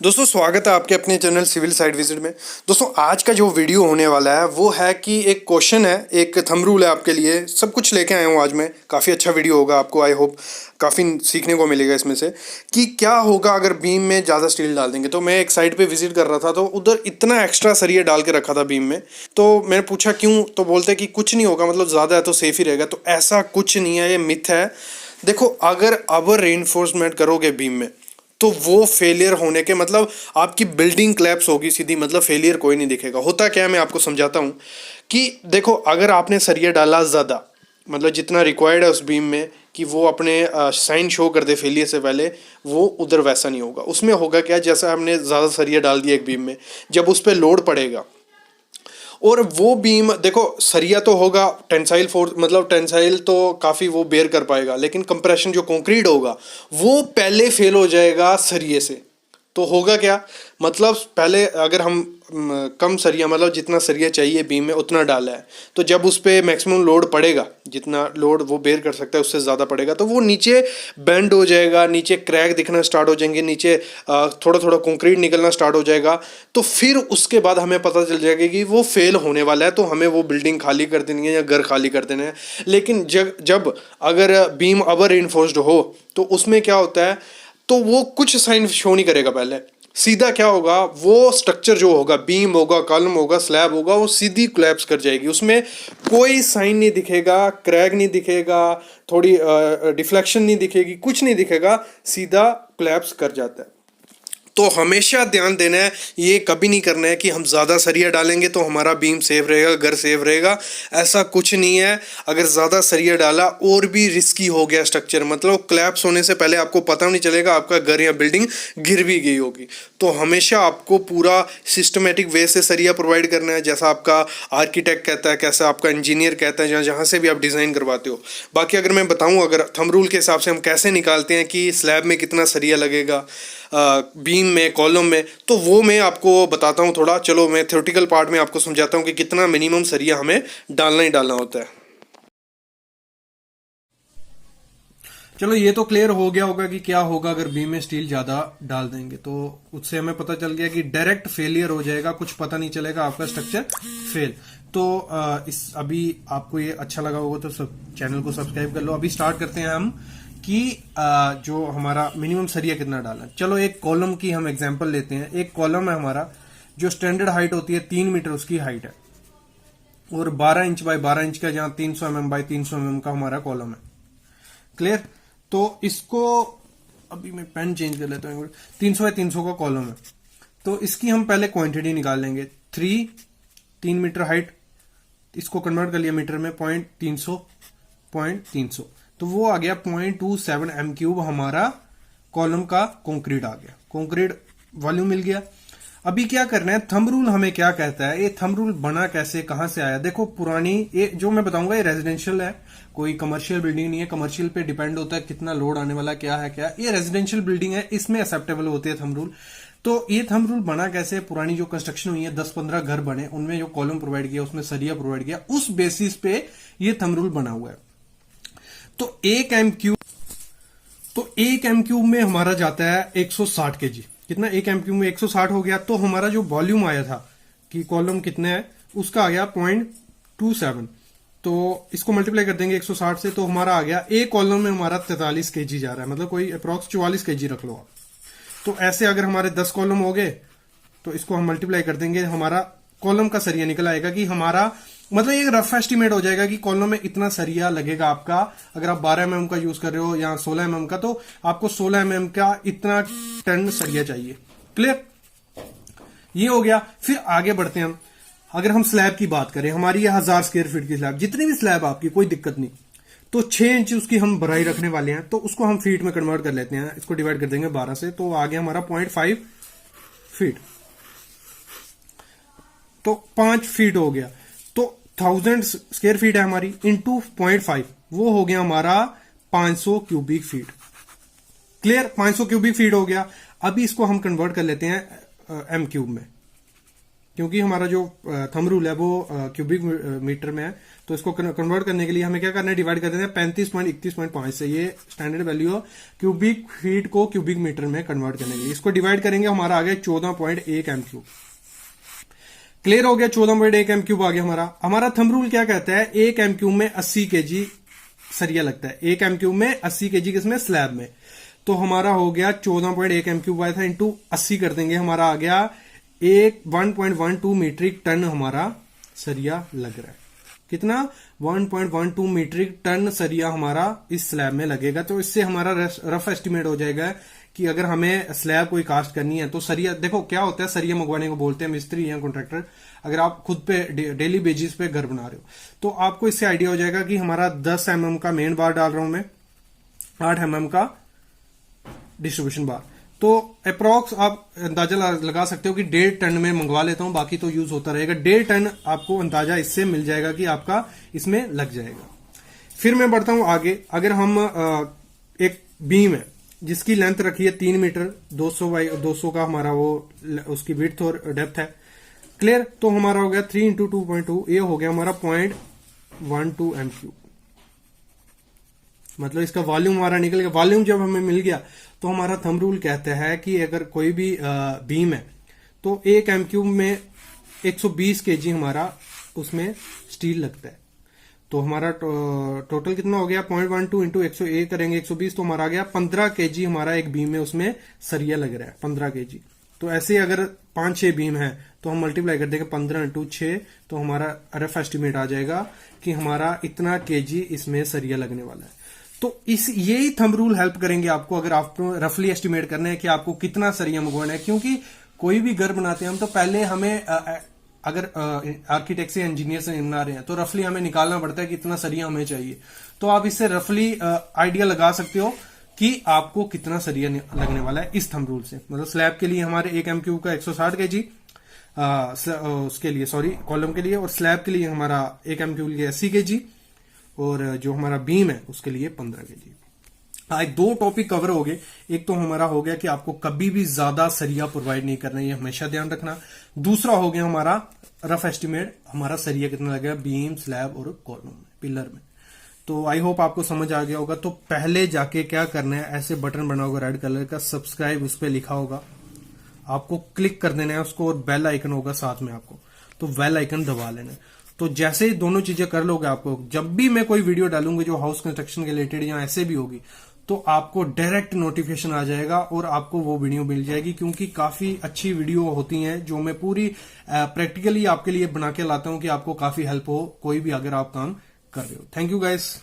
दोस्तों स्वागत है आपके अपने चैनल सिविल साइट विजिट में। दोस्तों आज का जो वीडियो होने वाला है वो है कि एक क्वेश्चन है, एक थंब रूल है आपके लिए। सब कुछ लेके आया हूँ आज मैं। काफ़ी अच्छा वीडियो होगा आपको, आई होप काफ़ी सीखने को मिलेगा इसमें से कि क्या होगा अगर बीम में ज़्यादा स्टील डाल देंगे। तो मैं एक साइट पे विजिट कर रहा था तो उधर इतना एक्स्ट्रा सरिया डाल के रखा था बीम में। तो मैंने पूछा क्यों, तो बोलते कि कुछ नहीं होगा, मतलब ज़्यादा है तो सेफ ही रहेगा। तो ऐसा कुछ नहीं है, ये मिथ है। देखो अगर अब रेइंफोर्समेंट करोगे बीम में तो वो फेलियर होने के मतलब आपकी बिल्डिंग क्लैप्स होगी सीधी, मतलब फेलियर कोई नहीं दिखेगा। होता क्या है मैं आपको समझाता हूँ कि देखो अगर आपने सरिया डाला ज़्यादा, मतलब जितना रिक्वायर्ड है उस बीम में कि वो अपने साइन शो कर दे फेलियर से पहले, वो उधर वैसा नहीं होगा। उसमें होगा क्या, जैसा हमने ज़्यादा सरिया डाल दिया एक बीम में, जब उस पर लोड पड़ेगा और वो बीम देखो सरिया तो होगा टेंसाइल फोर्स, मतलब टेंसाइल तो काफ़ी वो बेयर कर पाएगा, लेकिन कंप्रेशन जो कंक्रीट होगा वो पहले फेल हो जाएगा सरिये से। तो होगा क्या, मतलब पहले अगर हम कम सरिया, मतलब जितना सरिया चाहिए बीम में उतना डाला है, तो जब उस पर मैक्सिमम लोड पड़ेगा, जितना लोड वो बेयर कर सकता है उससे ज़्यादा पड़ेगा, तो वो नीचे बेंड हो जाएगा, नीचे क्रैक दिखना स्टार्ट हो जाएंगे, नीचे थोड़ा थोड़ा कंक्रीट निकलना स्टार्ट हो जाएगा। तो फिर उसके बाद हमें पता चल जाएगा कि वो फेल होने वाला है, तो हमें वो बिल्डिंग खाली कर देनी है या घर खाली कर देना है। लेकिन जब अगर बीम अवर रेनफोर्स्ड हो तो उसमें क्या होता है, तो वो कुछ साइन शो नहीं करेगा। पहले सीधा क्या होगा, वो स्ट्रक्चर जो होगा, बीम होगा, कॉलम होगा, स्लैब होगा, वो सीधी कोलैप्स कर जाएगी। उसमें कोई साइन नहीं दिखेगा, क्रैक नहीं दिखेगा, थोड़ी डिफ्लेक्शन नहीं दिखेगी, कुछ नहीं दिखेगा, सीधा कोलैप्स कर जाता है। तो हमेशा ध्यान देना है, ये कभी नहीं करना है कि हम ज़्यादा सरिया डालेंगे तो हमारा बीम सेफ रहेगा, घर सेफ रहेगा। ऐसा कुछ नहीं है। अगर ज़्यादा सरिया डाला और भी रिस्की हो गया स्ट्रक्चर, मतलब कोलैप्स होने से पहले आपको पता नहीं चलेगा, आपका घर या बिल्डिंग गिर भी गई होगी। तो हमेशा आपको पूरा सिस्टमेटिक वे से सरिया प्रोवाइड करना है, जैसा आपका आर्किटेक्ट कहता है, कैसा आपका इंजीनियर कहता है, जहाँ से भी आप डिज़ाइन करवाते हो। बाकी अगर मैं बताऊँ, अगर थंब रूल के हिसाब से हम कैसे निकालते हैं कि स्लैब में कितना सरिया लगेगा, बीम में, कॉलम में, तो वो मैं आपको बताता हूँ थोड़ा। चलो मैं थ्योरेटिकल पार्ट में आपको समझाता हूँ कि कितना मिनिमम सरिया हमें डालना ही डालना होता है। चलो ये तो क्लियर हो गया होगा कि क्या होगा अगर बीम में स्टील ज्यादा डाल देंगे। तो उससे हमें पता चल गया कि डायरेक्ट फेलियर हो जाएगा, कुछ पता नहीं चलेगा, आपका स्ट्रक्चर फेल। तो इस अभी आपको ये अच्छा लगा होगा तो चैनल को सब्सक्राइब कर लो। अभी स्टार्ट करते हैं हम कि जो हमारा मिनिमम सरिया कितना डालना है। चलो एक कॉलम की हम एग्जांपल लेते हैं। एक कॉलम है हमारा, जो स्टैंडर्ड हाइट होती है 3 मीटर उसकी हाइट है, और 12 इंच बाय 12 इंच का, जहां 300 mm बाय 300 mm का हमारा कॉलम है। क्लियर। तो इसको अभी मैं पेन चेंज कर लेता हूँ। 300 बाय 300 का कॉलम है, तो इसकी हम पहले क्वांटिटी निकाल लेंगे। 3 मीटर हाइट, इसको कन्वर्ट कर लिया मीटर में, 0.300 तो वो आ गया 0.27 m³ हमारा कॉलम का कंक्रीट आ गया, कंक्रीट वॉल्यूम मिल गया। अभी क्या करना है, थंब रूल हमें क्या कहता है, ये थंब रूल बना कैसे, कहां से आया। देखो पुरानी, ये जो मैं बताऊंगा ये रेजिडेंशियल है, कोई कमर्शियल बिल्डिंग नहीं है। कमर्शियल पे डिपेंड होता है कितना लोड आने वाला, क्या है क्या। ये रेजिडेंशियल बिल्डिंग है, इसमें एक्सेप्टेबल होते हैं थंब रूल। तो ये थंब रूल बना कैसे, पुरानी जो कंस्ट्रक्शन हुई है 10-15 घर बने, उनमें जो कॉलम प्रोवाइड किया, उसमें सरिया प्रोवाइड किया, उस बेसिस पे ये थंब रूल बना हुआ है। तो एक एम क्यूब में हमारा जाता है 160 kg। कितना, एक एम क्यूब में 160 हो गया। तो हमारा जो वॉल्यूम आया था कि कॉलम कितने है, उसका आ गया 0.27। तो इसको मल्टीप्लाई कर देंगे 160 से, तो हमारा आ गया एक कॉलम में हमारा 43 kg जा रहा है, मतलब कोई अप्रॉक्स 44 kg रख लो आप। तो ऐसे अगर हमारे 10 कॉलम हो गए तो इसको हम मल्टीप्लाई कर देंगे, हमारा कॉलम का सरिया निकल आएगा कि हमारा, मतलब एक रफ एस्टिमेट हो जाएगा कि कॉलम में इतना सरिया लगेगा आपका। अगर आप 12 mm का यूज कर रहे हो या 16 mm का, तो आपको 16 mm का इतना टन सरिया चाहिए। क्लियर, ये हो गया। फिर आगे बढ़ते हैं हम। अगर हम स्लैब की बात करें, हमारी ये 1000 स्क्वायर फीट की स्लैब, जितनी भी स्लैब आपकी, कोई दिक्कत नहीं, तो 6 इंच उसकी हम बराई रखने वाले हैं, तो उसको हम फीट में कन्वर्ट कर लेते हैं। इसको डिवाइड कर देंगे 12 से, तो आ गया हमारा 0.5 फीट, तो 5 फीट हो गया। तो 1000 स्क्वायर फीट है हमारी, इंटू 0.5, वो हो गया हमारा 500 cubic feet. Clear, 500 cubic feet हो गया। अभी इसको हम कन्वर्ट कर लेते हैं एम क्यूब में। क्योंकि हमारा जो थंब रूल है वो क्यूबिक मीटर में है, तो इसको कन्वर्ट करने के लिए हमें क्या करना है, डिवाइड कर देना है 35.31.5 से। ये स्टैंडर्ड वैल्यू है क्यूबिक फीट को क्यूबिक मीटर में कन्वर्ट करने के लिए। इसको डिवाइड करेंगे, हमारा आ गया 14.1 एम क्यूब। क्लियर हो गया, 14.1 एम क्यूब आ गया हमारा। हमारा थंब रूल क्या कहता है, 1 एम क्यूब में 80 केजी सरिया लगता है। 1 एम क्यूब में 80 केजी किसमें, स्लैब में। तो हमारा हो गया 14.1 एम क्यूब आया था इंटू 80 कर देंगे, हमारा आ गया 1.12 मीट्रिक टन हमारा सरिया लग रहा है। कितना, 1.12 मीट्रिक टन सरिया हमारा इस स्लैब में लगेगा। तो इससे हमारा रफ एस्टिमेट हो जाएगा कि अगर हमें स्लैब कोई कास्ट करनी है तो सरिया, देखो क्या होता है, सरिया मंगवाने को बोलते हैं मिस्त्री या कॉन्ट्रैक्टर। अगर आप खुद पे डेली बेसिस पे घर बना रहे हो तो आपको इससे आइडिया हो जाएगा कि हमारा 10 mm का मेन बार डाल रहा हूं मैं, 8 mm का डिस्ट्रीब्यूशन बार। तो अप्रॉक्स आप अंदाजा लगा सकते हो कि 1.5 टन में मंगवा लेता हूं, बाकी तो यूज होता रहेगा। 1.5 टन आपको अंदाजा इससे मिल जाएगा कि आपका इसमें लग जाएगा। फिर मैं बढ़ता हूं आगे। अगर हम एक बीम है जिसकी लेंथ रखी है 3 मीटर, 200 का हमारा वो उसकी विड्थ और डेप्थ है, क्लियर। तो हमारा हो गया 3 इंटू 2.2, ये हो गया हमारा 0.12 एम क्यूब। मतलब इसका वॉल्यूम हमारा निकल गया। वॉल्यूम जब हमें मिल गया तो हमारा थंब रूल कहता है कि अगर कोई भी बीम है तो 1 एम क्यूब में 120 केजी हमारा उसमें स्टील लगता है। तो हमारा टोटल कितना हो गया, 0.12 इंटू 100 करेंगे 120, तो हमारा आ गया 15 केजी हमारा एक बीम में उसमें सरिया लग रहा है, 15 केजी। तो ऐसे अगर 5-6 बीम है तो हम मल्टीप्लाई कर देंगे 15 इंटू 6, तो हमारा रफ एस्टिमेट आ जाएगा कि हमारा इतना केजी इसमें सरिया लगने वाला है। तो यही थंब रूल हेल्प करेंगे आपको अगर आपको रफली एस्टिमेट करना है कि आपको कितना सरिया मंगवाना है। क्योंकि कोई भी घर बनाते हैं हम तो पहले हमें अगर आर्किटेक्ट से इंजीनियर से बना रहे हैं तो रफली हमें निकालना पड़ता है कि कितना सरिया हमें चाहिए। तो आप इससे रफली आइडिया लगा सकते हो कि आपको कितना सरिया लगने वाला है इस थंब रूल से। मतलब स्लैब के लिए हमारे 1 एम क्यूब का 160 केजी, उसके लिए सॉरी कॉलम के लिए, और स्लैब के लिए हमारा 1 एम क्यूब के लिए 80 केजी, और जो हमारा बीम है उसके लिए 15 केजी। आज 2 टॉपिक कवर हो गए। एक तो हमारा हो गया कि आपको कभी भी ज्यादा सरिया प्रोवाइड नहीं करना, ये हमेशा ध्यान रखना। दूसरा हो गया हमारा रफ एस्टिमेट, हमारा सरिया कितना लगेगा बीम, स्लैब और कॉलम में, पिलर में। तो आई होप आपको समझ आ गया होगा। तो पहले जाके क्या करना है, ऐसे बटन बना होगा रेड कलर का, सब्सक्राइब उस पर लिखा होगा, आपको क्लिक कर देना है उसको, और बेल आइकन होगा साथ में आपको, तो बेल आइकन दबा लेना है। तो जैसे ही दोनों चीजें कर लोगे, आपको जब भी मैं कोई वीडियो डालूंगी जो हाउस कंस्ट्रक्शन के रिलेटेड या ऐसे भी होगी, तो आपको डायरेक्ट नोटिफिकेशन आ जाएगा और आपको वो वीडियो मिल जाएगी। क्योंकि काफी अच्छी वीडियो होती हैं जो मैं पूरी प्रैक्टिकली आपके लिए बना के लाता हूं कि आपको काफी हेल्प हो कोई भी अगर आप काम कर रहे हो। Thank you guys.